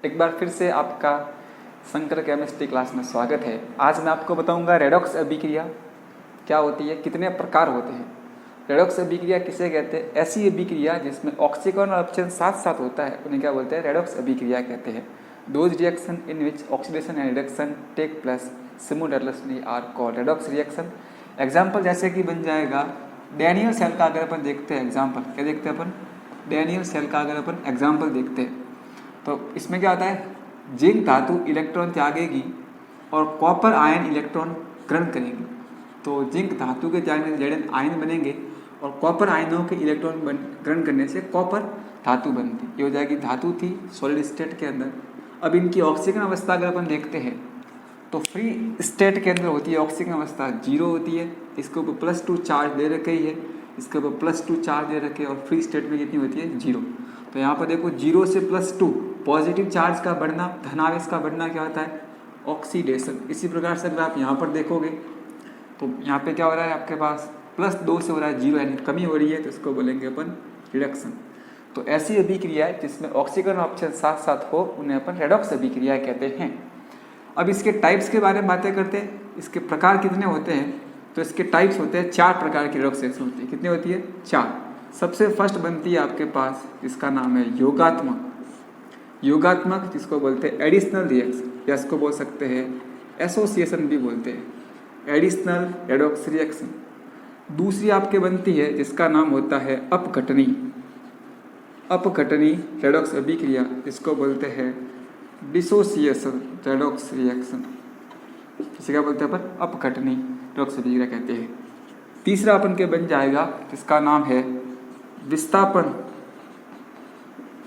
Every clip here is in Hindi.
एक बार फिर से आपका शंकर केमिस्ट्री क्लास में स्वागत है। आज मैं आपको बताऊंगा रेडॉक्स अभिक्रिया क्या होती है, कितने प्रकार होते हैं। रेडॉक्स अभिक्रिया किसे कहते हैं? ऐसी अभिक्रिया जिसमें ऑक्सीजन और ऑप्शन साथ साथ होता है उन्हें क्या बोलते हैं? रेडॉक्स अभिक्रिया कहते हैं। Those reaction in which oxidation and reduction take place simultaneously are called redox reaction. Example जैसे कि बन जाएगा डैनियल सेल का। अगर अपन देखते हैं एग्जाम्पल, क्या देखते हैं अपन? डैनियल सेल का अगर अपन एग्जाम्पल देखते हैं तो इसमें क्या होता है? जिंक धातु इलेक्ट्रॉन त्यागेगी और कॉपर आयन इलेक्ट्रॉन ग्रहण करेंगे। तो जिंक धातु के त्यागने से लेड आयन बनेंगे और कॉपर आयनों के इलेक्ट्रॉन ग्रहण करने से कॉपर धातु बनती। ये हो जाएगी धातु थी सॉलिड स्टेट के अंदर। अब इनकी ऑक्सीजन अवस्था अगर अपन देखते हैं तो फ्री स्टेट के अंदर होती है ऑक्सीजन अवस्था 0 होती है। इसके ऊपर +2 चार्ज दे रखे ही है, इसके ऊपर +2 चार्ज दे रखे और फ्री स्टेट में कितनी होती है? 0। तो यहाँ पर देखो 0 से +2 पॉजिटिव चार्ज का बढ़ना, धनावेश का बढ़ना क्या होता है? ऑक्सीडेशन। इसी प्रकार से अगर आप यहाँ पर देखोगे तो यहाँ पे क्या हो रहा है आपके पास? +2 से हो रहा है 0, यानी कमी हो रही है, तो इसको बोलेंगे अपन रिडक्शन। तो ऐसी अभिक्रिया है जिसमें ऑक्सीजन ऑप्शन साथ साथ हो उन्हें अपन रेडॉक्स अभिक्रिया कहते हैं। अब इसके टाइप्स के बारे में बातें करते हैं। इसके प्रकार कितने होते हैं? तो इसके टाइप्स होते हैं 4 प्रकार की रेडॉक्स रिएक्शन होती है। कितनी होती है? 4। सबसे फर्स्ट बनती है आपके पास, इसका नाम है योगात्मक। योगात्मक जिसको बोलते हैं एडिशनल रिएक्शन, या इसको बोल सकते हैं एसोसिएशन भी बोलते हैं, एडिशनल रेडॉक्स रिएक्शन। दूसरी आपके बनती है जिसका नाम होता है अपघटनी। अपघटनी रेडॉक्स अभिक्रिया, जिसको बोलते हैं डिसोसिएशन रेडॉक्स रिएक्शन। इसे क्या बोलते हैं अपन? अपघटनी रेडॉक्स अभिक्रिया कहते हैं। तीसरा अपन के बन जाएगा जिसका नाम है विस्थापन।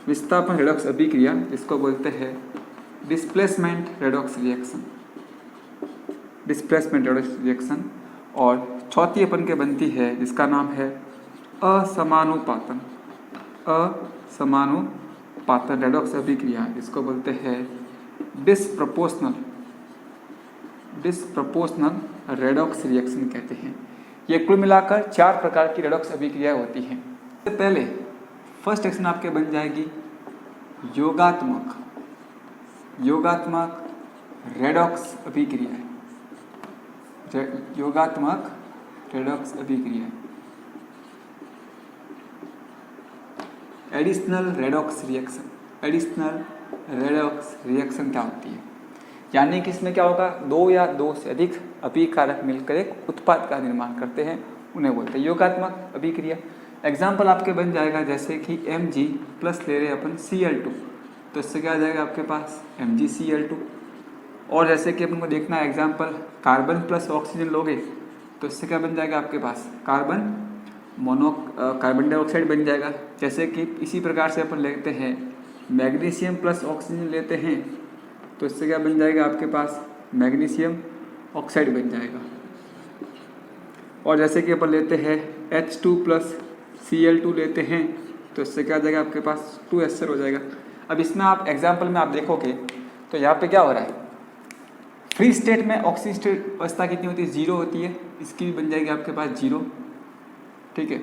विस्थापन रेडॉक्स अभिक्रिया, जिसको बोलते हैं displacement redox reaction. Displacement redox reaction. और चौथी अपन के बनती है जिसका नाम है असमानुपातन। असमानुपातन रेडॉक्स अभिक्रिया, जिसको बोलते हैं डिसप्रपोर्शनल रेडॉक्स रिएक्शन कहते हैं। ये कुल मिलाकर 4 प्रकार की रेडॉक्स अभिक्रिया होती हैं। सबसे पहले फर्स्ट रिएक्शन आपके बन जाएगी योगात्मक रेडॉक्स अभिक्रिया। योगात्मक रेडॉक्स अभिक्रिया। Additional redox reaction. Additional redox reaction क्या होती है? यानी कि इसमें क्या होगा? 2 या 2 से अधिक अभिकारक मिलकर एक उत्पाद का निर्माण करते हैं, उन्हें बोलते हैं योगात्मक अभिक्रिया। एग्जाम्पल आपके बन जाएगा जैसे कि Mg+ ले रहे अपन Cl2, तो इससे क्या आ जाएगा आपके पास? MgCl2। और जैसे कि अपन को देखना है एग्जाम्पल कार्बन प्लस ऑक्सीजन लोगे तो इससे क्या बन जाएगा आपके पास? कार्बन डाइऑक्साइड बन जाएगा। जैसे कि इसी प्रकार से अपन लेते हैं मैग्नीशियम प्लस ऑक्सीजन लेते हैं तो इससे क्या बन जाएगा आपके पास? मैग्नीशियम ऑक्साइड बन जाएगा। और जैसे कि अपन लेते हैं H2+ Cl2 लेते हैं तो इससे क्या आ जाएगा आपके पास? 2 एस्टर हो जाएगा। अब इसमें आप एग्जाम्पल में आप देखोगे तो यहाँ पे क्या हो रहा है? फ्री स्टेट में ऑक्सीजन अवस्था कितनी होती है? 0 होती है। इसकी भी बन जाएगी आपके पास 0, ठीक है।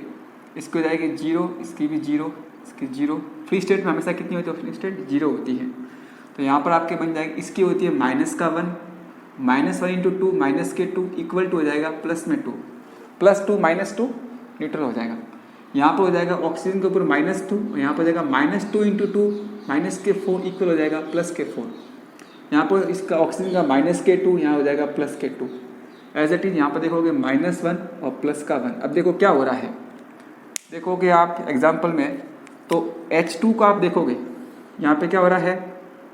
इसकी हो जाएगी 0, इसकी भी 0, इसकी 0। फ्री स्टेट में हमेशा कितनी होती है? फ्री स्टेट 0 होती है। तो यहाँ पर आपके बन जाएगी, इसकी होती है -1, -1 × 2 -2 इक्वल टू हो जाएगा +2, +2 -2 न्यूट्रल हो जाएगा। यहाँ पर हो जाएगा ऑक्सीजन के ऊपर -2 और यहाँ पर हो जाएगा -2 × 2 -4 इक्वल हो जाएगा +4। यहाँ पर इसका ऑक्सीजन का -2 यहाँ हो जाएगा +2। एज इट इज यहाँ पर देखोगे -1 और +1। अब देखो क्या हो रहा है, देखोगे आप एग्जाम्पल में तो H2 को आप देखोगे यहाँ पे क्या हो रहा है?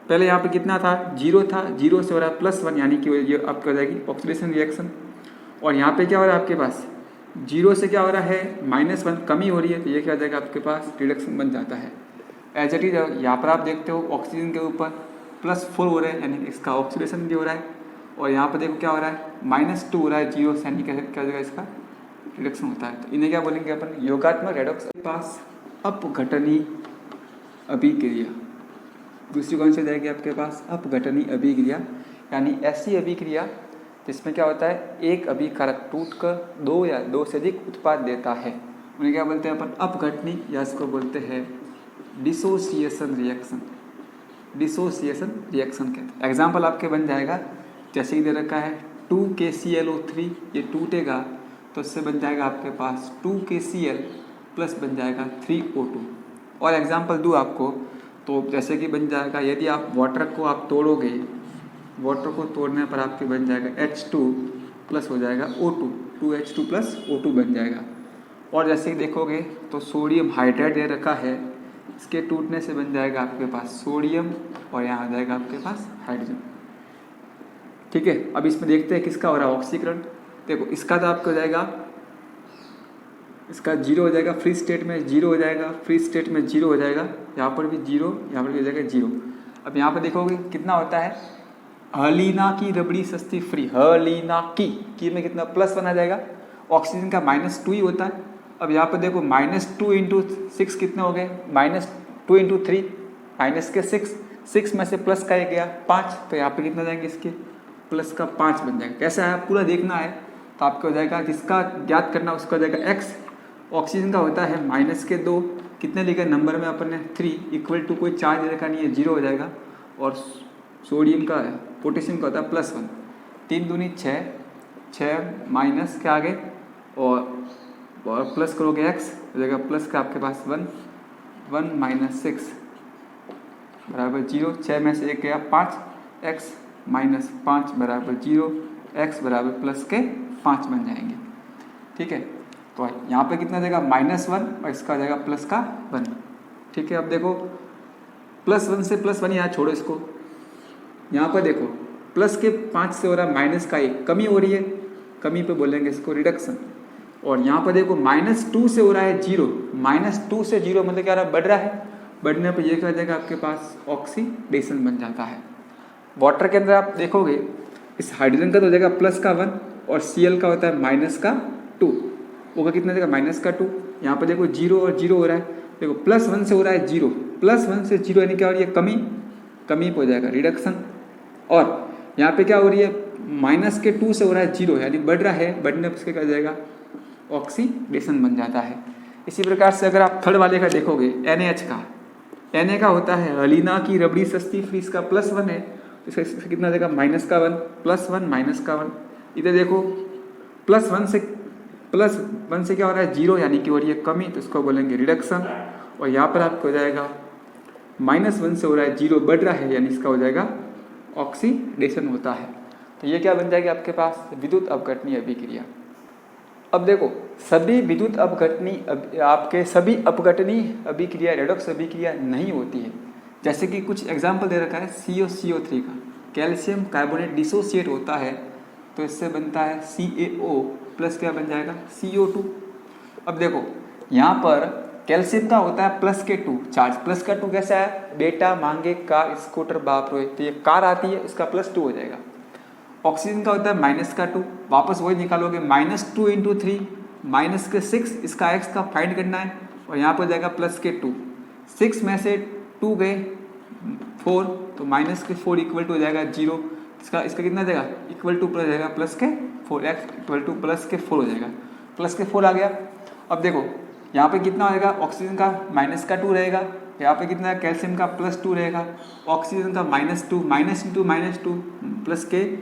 पहले यहाँ पे कितना था? 0 था, 0 से हो रहा है +1, यानी कि ये आपका हो जाएगी ऑक्सीडेशन रिएक्शन। और यहाँ पे क्या हो रहा है आपके पास? 0 से क्या हो रहा है? -1, कमी हो रही है, तो ये क्या हो जाएगा आपके पास? रिडक्शन बन जाता है। एज इट इज यहाँ पर आप देखते हो ऑक्सीजन के ऊपर +4 हो रहा है, यानी इसका ऑक्सीडेशन भी हो रहा है। और यहाँ पर देखो क्या हो रहा है? -2 हो रहा है 0 से, यानी क्या हो जाएगा? इसका रिडक्शन होता है। तो इन्हें क्या बोलेंगे अपन? योगात्मक रेडॉक्स। के पास अपघटनी अभिक्रिया। दूसरी कौन सी जाएगी आपके पास? अपघटनी अभिक्रिया, यानी ऐसी अभिक्रिया जिसमें क्या होता है? एक अभिकारक टूटकर 2 या 2 से अधिक उत्पाद देता है, उन्हें क्या बोलते हैं अपन? अपघटनी, या इसको बोलते हैं डिसोसिएशन रिएक्शन। डिसोसिएशन रिएक्शन कहते हैं। एग्जाम्पल आपके बन जाएगा, जैसे कि दे रखा है 2KClO3, ये टूटेगा तो इससे बन जाएगा आपके पास 2KCl प्लस बन जाएगा 3O2। और एग्जाम्पल दूँ आपको तो जैसे कि बन जाएगा, यदि आप वाटर को आप तोड़ोगे, वाटर को तोड़ने पर आपके बन जाएगा H2 प्लस हो जाएगा O2, 2H2 प्लस O2 बन जाएगा। और जैसे कि देखोगे तो सोडियम हाइड्राइड दे रखा है, इसके टूटने से बन जाएगा आपके पास सोडियम और यहाँ आ जाएगा आपके पास हाइड्रोजन। ठीक है, अब इसमें देखते हैं किसका हो रहा है ऑक्सीकरण। देखो इसका तो आपका हो जाएगा, इसका 0 हो जाएगा, फ्री स्टेट में 0 हो जाएगा, फ्री स्टेट में 0 हो जाएगा, यहाँ पर भी 0, यहाँ पर भी हो जाएगा 0। अब यहाँ पर देखोगे कितना होता है, हलीना की रबड़ी सस्ती फ्री, हलीना की में कितना +1 आ जाएगा, ऑक्सीजन का -2 ही होता है। अब यहाँ पर देखो -2 इंटू 6 कितने हो गए, -2 इंटू 3 माइनस के 6 में से प्लस का एक गया 5, तो यहाँ पे कितना जाएंगे इसके प्लस का 5 बन जाएगा। कैसा है पूरा देखना है तो आपको हो जाएगा, जिसका ज्ञात करना उसका हो जाएगा x। ऑक्सीजन का होता है -2, कितने लिखा नंबर में अपन ने 3, इक्वल टू कोई चार्ज रखा नहीं है 0 हो जाएगा। और सोडियम का पोटेशियम का होता है +1, 3 दूनी 6, 6 माइनस के आगे और प्लस करोगे x हो जाएगा प्लस का आपके पास 1, 1 माइनस 6 बराबर 0, 6 में से एक गया 5, x माइनस 5 बराबर 0, x बराबर प्लस के 5 बन जाएंगे। ठीक है, तो यहाँ पे कितना जाएगा -1 और इसका जाएगा प्लस का 1। ठीक है, अब देखो +1 से +1 यहाँ छोड़ो इसको, यहाँ पर देखो प्लस के 5 से हो रहा है माइनस का 1, कमी हो रही है, कमी पे बोलेंगे इसको रिडक्शन। और यहाँ पर देखो -2 से हो रहा है 0, -2 से 0 मतलब क्या रहा है, बढ़ रहा है, बढ़ने पर ये क्या जाएगा आपके पास ऑक्सीडेशन बन जाता है। वाटर के अंदर आप देखोगे इस हाइड्रोजन का तो हो जाएगा प्लस का 1 और Cl का होता है -2, होगा कितना जाएगा -2। यहाँ पर देखो 0 और 0 हो रहा है, देखो +1 से हो रहा है 0, +1 से 0 यानी क्या हो रही है कमी, कमी पे हो जाएगा रिडक्शन। और यहाँ पे क्या हो रही है -2 से हो रहा है 0 यानी बढ़ रहा है, बढ़ने पर क्या जाएगा ऑक्सीडेशन बन जाता है। इसी प्रकार से अगर आप थर्ड वाले का देखोगे NH का, Na का होता है हलीना की रबड़ी सस्ती फ्री, इसका +1 है, इसका कितना जाएगा -1, +1 -1। इधर देखो +1 से क्या हो रहा है 0 यानी कि हो रही है कमी, तो इसको बोलेंगे रिडक्शन। और यहाँ पर आपको हो जाएगा -1 से हो रहा है 0, बढ़ रहा है यानी इसका हो जाएगा ऑक्सीडेशन होता है। तो ये क्या बन जाएगी आपके पास विद्युत अपघटनीय अभिक्रिया। अब देखो सभी विद्युत अपघटनीय आपके सभी अपघटनीय अभिक्रिया रेडॉक्स अभिक्रिया नहीं होती है। जैसे कि कुछ एग्जाम्पल दे रखा है COCO3 का, कैल्शियम कार्बोनेट डिसोसिएट होता है तो इससे बनता है CaO प्लस क्या बन जाएगा CO2। अब देखो यहाँ पर कैल्शियम का होता है +2 चार्ज, +2 कैसा है, बेटा मांगे कार स्कूटर बाप रोए, तो ये कार आती है इसका +2 हो जाएगा। ऑक्सीजन का होता है -2, वापस वही निकालोगे -2 इंटू 3 -6, इसका x का फाइंड करना है और यहाँ पर जाएगा +2, 6 में से 2 गए 4, तो -4 इक्वल टू हो जाएगा 0, इसका कितना जाएगा इक्वल टू प्लस जाएगा +4, x इक्वल टू +4 हो जाएगा, +4 आ गया। अब देखो यहाँ पे कितना हो जाएगा, ऑक्सीजन का -2 रहेगा, यहाँ पे कितना है कैल्शियम का +2 रहेगा, ऑक्सीजन का -2 +4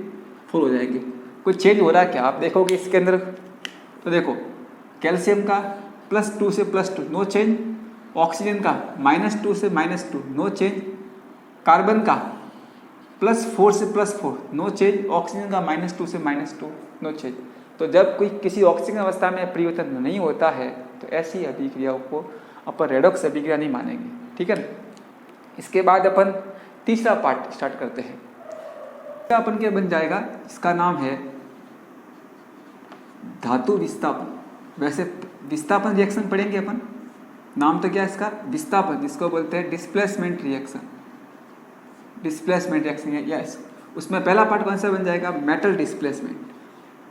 हो जाएंगे। कोई चेंज हो रहा है क्या आप देखोगे इसके अंदर, तो देखो कैल्शियम का +2 से +2 नो चेंज, ऑक्सीजन का -2 से -2 नो चेंज, कार्बन का +4 से +4 नो चेंज, ऑक्सीजन का -2 से -2 नो चेंज। तो जब कोई किसी ऑक्सीजन अवस्था में परिवर्तन नहीं होता है तो ऐसी अभिक्रियाओं को अपन रेडॉक्स अभिक्रिया नहीं मानेंगे। ठीक है ना। इसके बाद अपन तीसरा पार्ट स्टार्ट करते हैं। अपन क्या बन जाएगा, इसका नाम है धातु विस्थापन। वैसे विस्थापन रिएक्शन पढ़ेंगे अपन, नाम तो क्या है इसका विस्थापन, जिसको बोलते हैं डिस्प्लेसमेंट रिएक्शन। डिस्प्लेसमेंट रिएक्शन है यस, उसमें पहला पार्ट कौन सा बन जाएगा, मेटल डिस्प्लेसमेंट,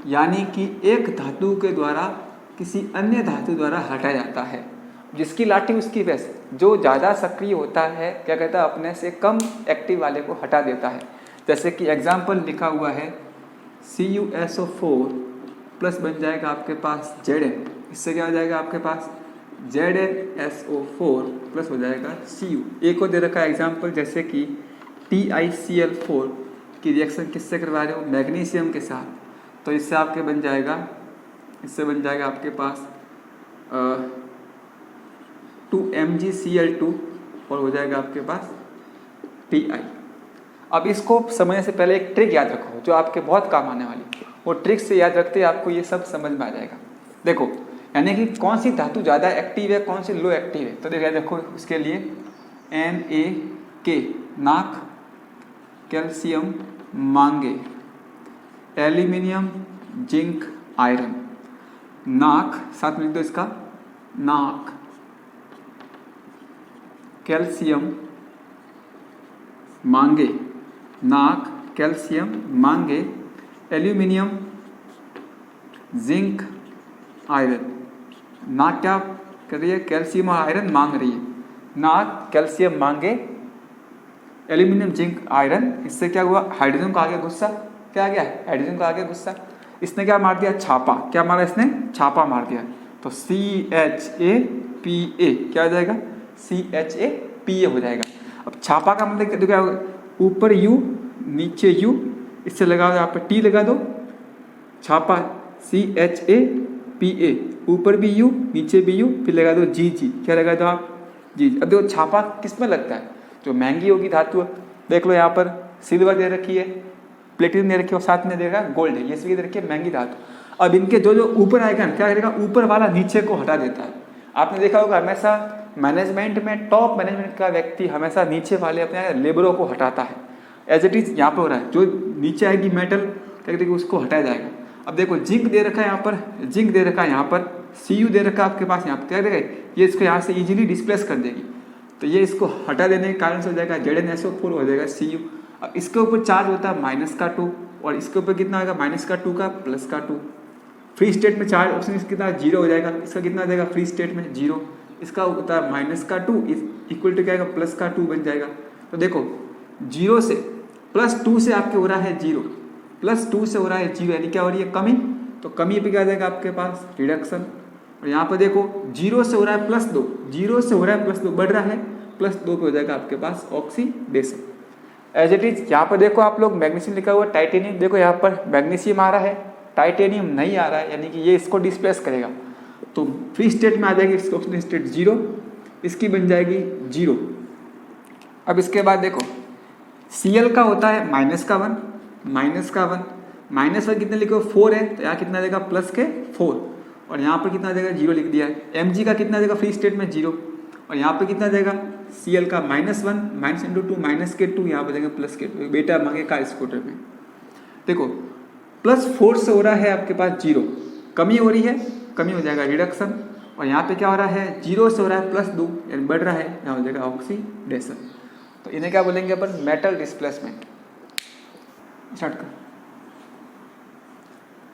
यानी कि एक धातु के द्वारा किसी अन्य धातु द्वारा हटाया जाता है, जिसकी लाठी उसकी वैसे जो ज़्यादा सक्रिय होता है क्या कहता है अपने से कम एक्टिव वाले को हटा देता है। जैसे कि एग्जाम्पल लिखा हुआ है CuSO4 प्लस बन जाएगा आपके पास Zn, इससे क्या हो जाएगा आपके पास ZnSO4 प्लस हो जाएगा Cu। एक को दे रखा है एग्जाम्पल जैसे कि TiCl4 की रिएक्शन किससे करवा रहे हो? मैग्नीशियम के साथ। तो इससे आपके बन जाएगा आपके पास 2MgCl2 और हो जाएगा आपके पास Ti। अब इसको समझने से पहले एक ट्रिक याद रखो जो आपके बहुत काम आने वाली है। वो ट्रिक से याद रखते आपको ये सब समझ में आ जाएगा। देखो यानी कि कौन सी धातु ज़्यादा एक्टिव है, कौन सी लो एक्टिव है। तो देखो उसके लिए NaK नाक, कैल्शियम मांगे, एल्यूमिनियम जिंक आयरन। नाक साथ में लिख दो इसका, नाक, कैल्शियम मांगे, नाक कैल्शियम मांगे, एल्यूमिनियम जिंक आयरन। नाक क्या कर रही है? कैल्शियम और आयरन मांग रही है। नाक कैल्शियम मांगे, एल्यूमिनियम जिंक आयरन। इससे क्या हुआ? हाइड्रोजन को आगे गुस्सा, क्या आ गया? हाइड्रोजन को आगे गुस्सा। इसने क्या मार दिया? छापा। क्या मारा इसने? छापा मार दिया। तो CHAPA क्या हो जाएगा? CHAPA हो जाएगा। अब छापा का मतलब क्या होगा? ऊपर U नीचे U, इससे लगाओ यहाँ पर T लगा दो, छापा CHAPA, ऊपर भी U नीचे भी U, फिर लगा दो GG। क्या लगा दो आप? G। अब देखो छापा किस में लगता है? जो महंगी होगी धातु। देख लो यहाँ पर सिल्वर दे रखी है, प्लेटिनम दे रखी है और साथ में दे रखा है गोल्ड है, ये सभी दे रखी है महंगी धातु। अब इनके जो ऊपर आएगा क्या करेगा? ऊपर वाला नीचे को हटा देता है। आपने देखा होगा हमेशा मैनेजमेंट में टॉप मैनेजमेंट का व्यक्ति हमेशा नीचे वाले अपने लेबरों को हटाता है। एज इट इज यहाँ पर हो रहा है, जो नीचे आएगी मेटल क्या करेगी? उसको हटाया जाएगा। अब देखो जिंक दे रखा है यहाँ पर, जिंक दे रखा है यहाँ पर, Cu दे रखा है आपके पास यहाँ पर, क्या करेगा? ये इसको यहाँ से इजीली डिस्प्लेस कर देगी। तो ये इसको हटा देने के कारण से हो जाएगा ZnSO4 हो जाएगा Cu। अब इसके ऊपर चार्ज होता है -2 और इसके ऊपर कितना होगा? -2 का +2। फ्री स्टेट में चार्ज ऑप्शन कितना? 0 हो जाएगा। इसका कितना हो जाएगा? फ्री स्टेट में 0। इसका होता है -2 इक्वल टू क्या आएगा? +2 बन जाएगा। तो देखो 0 से +2 से आपके हो रहा है 0, +2 से हो रहा है 0, यानी क्या हो रही है? कमी। तो कमी पे क्या आ जाएगा आपके पास? रिडक्शन। और यहाँ पर देखो 0 से हो रहा है +2, 0 से हो रहा है +2, बढ़ रहा है, +2 पे हो जाएगा आपके पास ऑक्सीडेशन। एज इट इज यहाँ पर देखो आप लोग मैग्नीशियम लिखा हुआ है, टाइटेनियम। देखो यहाँ पर मैग्नीशियम आ रहा है, टाइटेनियम नहीं आ रहा है, यानी कि ये इसको डिस्प्लेस करेगा। तो फ्री स्टेट में आ जाएगी इसकी ऑक्सीजन स्टेट 0, इसकी बन जाएगी 0। अब इसके बाद देखो Cl का होता है -1, -1 कितने लिखो? 4 है, तो यहाँ कितना देगा? +4 और यहाँ पर कितना देगा? 0 लिख दिया है। Mg का कितना देगा? फ्री स्टेट में 0 और यहाँ पे कितना देगा? Cl का -1 -2 -K2, यहाँ पर देगा +K2। बेटा मांगे कार स्कूटर में। देखो +4 से हो रहा है आपके पास 0, कमी हो रही है, कमी हो जाएगा रिडक्शन। और यहाँ पे क्या हो रहा है? 0 से हो रहा है +2 यानी बढ़ रहा है, यहाँ हो जाएगा ऑक्सीडेशन। तो इन्हें क्या बोलेंगे अपन? Metal displacement. स्टार्ट कर।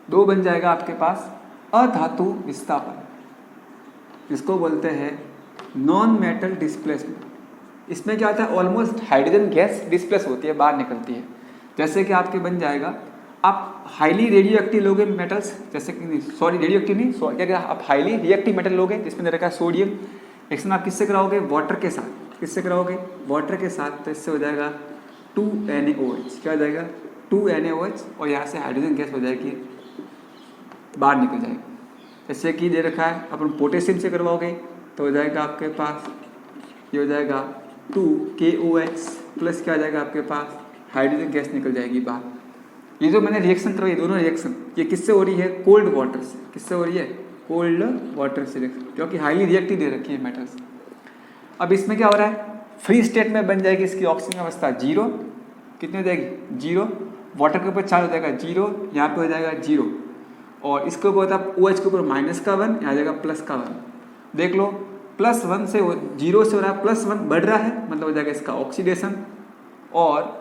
2 बन जाएगा आपके पास अधातु विस्थापन, इसको बोलते हैं नॉन मेटल डिस्प्लेसमेंट। इसमें क्या होता है? ऑलमोस्ट हाइड्रोजन गैस डिस्प्लेस होती है, बाहर निकलती है। जैसे कि आपके बन जाएगा, आप हाईली रेडियो एक्टिव लोगे मेटल्स, जैसे कि सॉरी रेडियो एक्टिव नहीं, सॉरी क्या आप हाईली रिएक्टिव मेटल लोगे जिसमें रखा है सोडियम। एक्शन आप किससे कराओगे? वाटर के साथ। किससे कराओगे? वाटर के साथ। तो इससे हो जाएगा 2NaOH। क्या हो जाएगा? 2NaOH और यहाँ से हाइड्रोजन गैस हो जाएगी, बाहर निकल जाएगी। जैसे कि दे रखा है अपन पोटेशियम से करवाओगे तो हो जाएगा आपके पास, ये हो जाएगा 2KOH प्लस क्या आ जाएगा आपके पास? हाइड्रोजन गैस निकल जाएगी बाहर। ये जो मैंने रिएक्शन करवाई, दोनों रिएक्शन ये किससे हो रही है? कोल्ड वाटर से। किससे हो रही है? कोल्ड वाटर से रिएक्शन, क्योंकि हाईली रिएक्टिव दे रखी है मेटल्स। अब इसमें क्या हो रहा है? फ्री स्टेट में बन जाएगी इसकी ऑक्सीजन अवस्था 0, कितनी हो जाएगी? 0। वाटर के ऊपर चार्ज हो जाएगा 0, यहाँ पे हो जाएगा 0 और इसके ऊपर होता है OH के ऊपर -1, यहाँ आ जाएगा +1। देख लो +1 से 0 से हो रहा है +1, बढ़ रहा है, मतलब हो जाएगा इसका ऑक्सीडेशन। और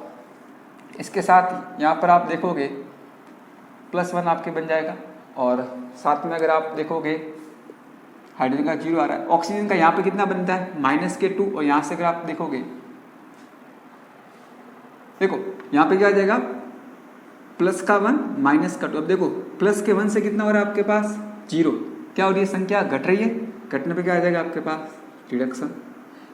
इसके साथ यहाँ पर आप देखोगे +1 आपके बन जाएगा और साथ में अगर आप देखोगे हाइड्रोजन का 0 आ रहा है, ऑक्सीजन का यहाँ पे कितना बनता है? -K2 और यहाँ से अगर आप देखोगे, देखो यहाँ पे क्या आ जाएगा? +1 -2। अब देखो प्लस के 1 से कितना हो रहा है आपके पास? 0। क्या हो रही है? संख्या घट रही है, घटने पे क्या आ जाएगा आपके पास? रिडक्शन।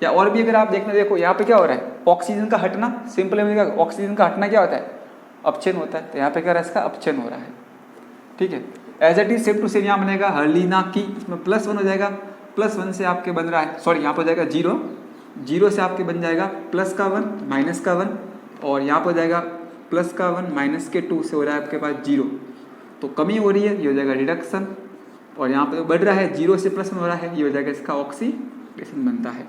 या और भी अगर आप देखना, देखो यहाँ पे क्या हो रहा है? ऑक्सीजन का हटना, सिंपल में ऑक्सीजन का हटना क्या होता है, अपचयन होता है। तो यहाँ पे क्या रहा है, इसका अपचयन हो रहा है। ठीक है, as it is same to same यहाँ बनेगा हर्लिना की, इसमें +1 हो जाएगा, +1 से आपके बन रहा है, सॉरी यहाँ पर हो जाएगा 0, 0 से आपके बन जाएगा +1 -1, और यहाँ पर हो जाएगा +1 -2 से हो रहा है आपके पास 0, तो कमी हो रही है, ये हो जाएगा रिडक्शन। और यहाँ पे बढ़ रहा है, 0 से +1 हो रहा है, ये हो जाएगा इसका ऑक्सीडेशन बनता है।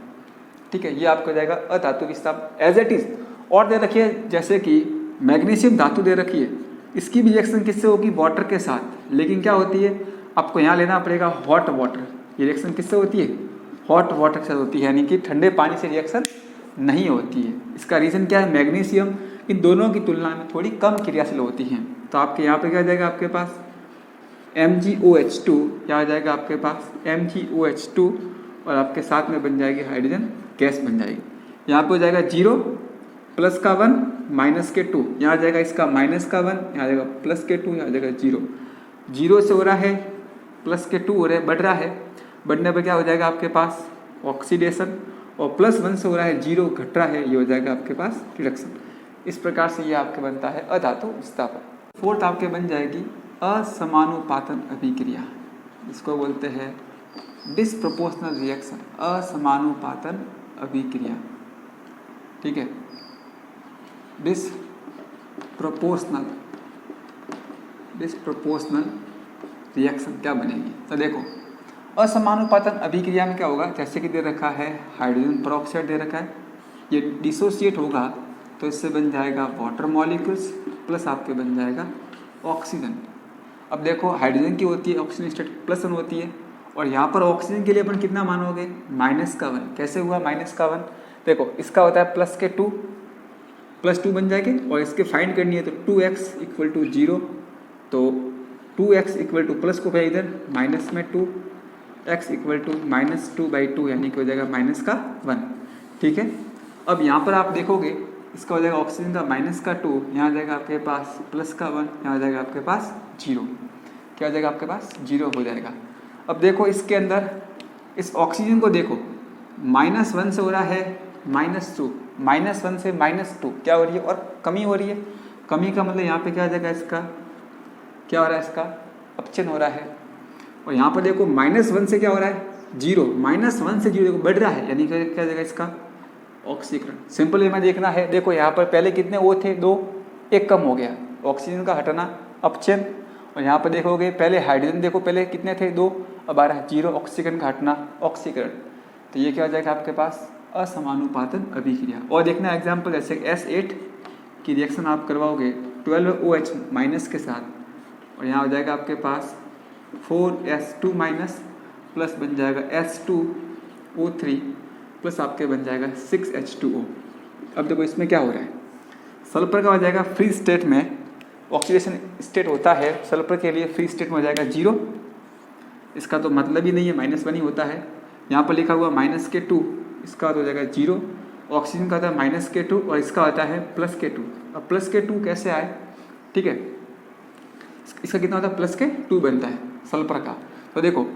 ठीक है, ये आपको हो जाएगा अधातु विस्थापन एज इट इज। और दे रखिए जैसे कि मैग्नीशियम धातु दे रखी है, इसकी भी रिएक्शन किससे होगी, वाटर के साथ, लेकिन क्या होती है, आपको यहाँ लेना पड़ेगा हॉट वाटर। ये रिएक्शन किससे होती है, हॉट वाटर के साथ होती है, यानी कि ठंडे पानी से रिएक्शन नहीं होती है। इसका रीज़न क्या है, मैग्नीशियम इन दोनों की तुलना में थोड़ी कम क्रियाशील होती हैं। तो आपके यहाँ पे क्या आ जाएगा, आपके पास MgOH2, क्या आ जाएगा आपके पास MgOH2, और आपके साथ में बन जाएगी हाइड्रोजन गैस बन जाएगी। यहाँ पे हो जाएगा 0 +1 -2, यहाँ आ जाएगा इसका -1, यहाँ आ जाएगा +2, यहाँ आ जाएगा 0, 0 से हो रहा है +2 हो रहा है, बढ़ रहा है, बढ़ने पर क्या हो जाएगा आपके पास ऑक्सीडेशन, और +1 से हो रहा है 0, घट रहा है, ये हो जाएगा आपके पास रिडक्शन। इस प्रकार से ये आपके बनता है अधातु विस्थापन। फोर्थ आपके बन जाएगी असमानुपातन अभिक्रिया, इसको बोलते हैं डिसप्रोपोर्शनल रिएक्शन, असमानुपातन अभिक्रिया। ठीक है, डिसप्रोपोर्शनल रिएक्शन क्या बनेगी, तो देखो असमानुपातन अभिक्रिया में क्या होगा, जैसे कि दे रखा है हाइड्रोजन पेरोक्साइड दे रखा है, ये डिसोसिएट होगा तो इससे बन जाएगा वाटर मॉलिक्यूल्स प्लस आपके बन जाएगा ऑक्सीजन। अब देखो हाइड्रोजन की होती है ऑक्सीजन स्टेट +1 होती है, और यहाँ पर ऑक्सीजन के लिए अपन कितना मानोगे, -1। कैसे हुआ -1, देखो इसका होता है +2 +2 बन जाएगी, और इसके फाइंड करनी है तो 2x = 0, तो 2x = प्लस को इधर माइनस में 2, x = -2/2, यानी कि हो जाएगा -1। ठीक है, अब यहाँ पर आप देखोगे इसका हो जाएगा ऑक्सीजन का -2, यहाँ आ जाएगा आपके पास +1, यहाँ आ जाएगा आपके पास 0, क्या हो जाएगा आपके पास 0 हो जाएगा। अब देखो इसके अंदर इस ऑक्सीजन को देखो, -1 से हो रहा है -2, -1 से -2 क्या हो रही है, और कमी हो रही है। कमी का मतलब यहाँ पे क्या आ जाएगा, इसका क्या हो रहा है, इसका अपचयन हो रहा है। और यहाँ पर देखो -1 से क्या हो रहा है 0, -1 से 0 देखो बढ़ रहा है, यानी कि क्या आ जाएगा इसका ऑक्सीकरण। सिंपल वे में देखना है, देखो यहाँ पर पहले कितने O थे, 2, 1 कम हो गया, ऑक्सीजन का हटना अपचयन। और यहाँ पर देखोगे पहले हाइड्रोजन देखो पहले कितने थे, 2, अब आ रहा है 0, ऑक्सीकरण का हटना ऑक्सीकरण। तो ये क्या हो जाएगा आपके पास असमानुपातन अभिक्रिया। और देखना एग्जाम्पल जैसे S8 की रिएक्शन आप करवाओगे 12OH- के साथ, और यहाँ हो जाएगा आपके पास 4S2- प्लस बन जाएगा S2O3 प्लस आपके बन जाएगा 6H2O। अब देखो इसमें क्या हो रहा है, सल्फर का हो जाएगा फ्री स्टेट में ऑक्सीडेशन स्टेट होता है, सल्फर के लिए फ्री स्टेट में हो जाएगा 0, इसका तो मतलब ही नहीं है, -1 ही होता है। यहाँ पर लिखा हुआ -2, इसका तो हो जाएगा 0, ऑक्सीजन का होता है -2 और इसका होता है +2। अब +2 कैसे आए, ठीक है, इसका कितना होता है +2 बनता है सल्फर का। तो देखो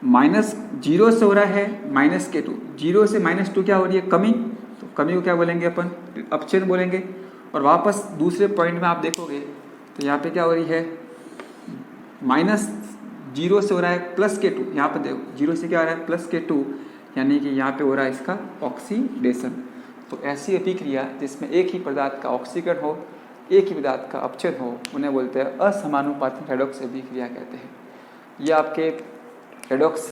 -0 से हो रहा है -2, 0 से -2 क्या हो रही है, कमी, तो कमी को क्या बोलेंगे अपन, अपचयन बोलेंगे। और वापस दूसरे पॉइंट में आप देखोगे तो यहाँ पे क्या हो रही है, -0 से हो रहा है +2, यहाँ पर देखो 0 से क्या हो रहा है +2, यानी कि यहाँ पे हो रहा है इसका ऑक्सीडेशन। तो ऐसी अभिक्रिया जिसमें एक ही पदार्थ का ऑक्सीकरण हो, एक ही पदार्थ का अपचयन हो, उन्हें बोलते हैं असमानुपातिक रेडॉक्स अभिक्रिया कहते हैं। ये आपके रेडॉक्स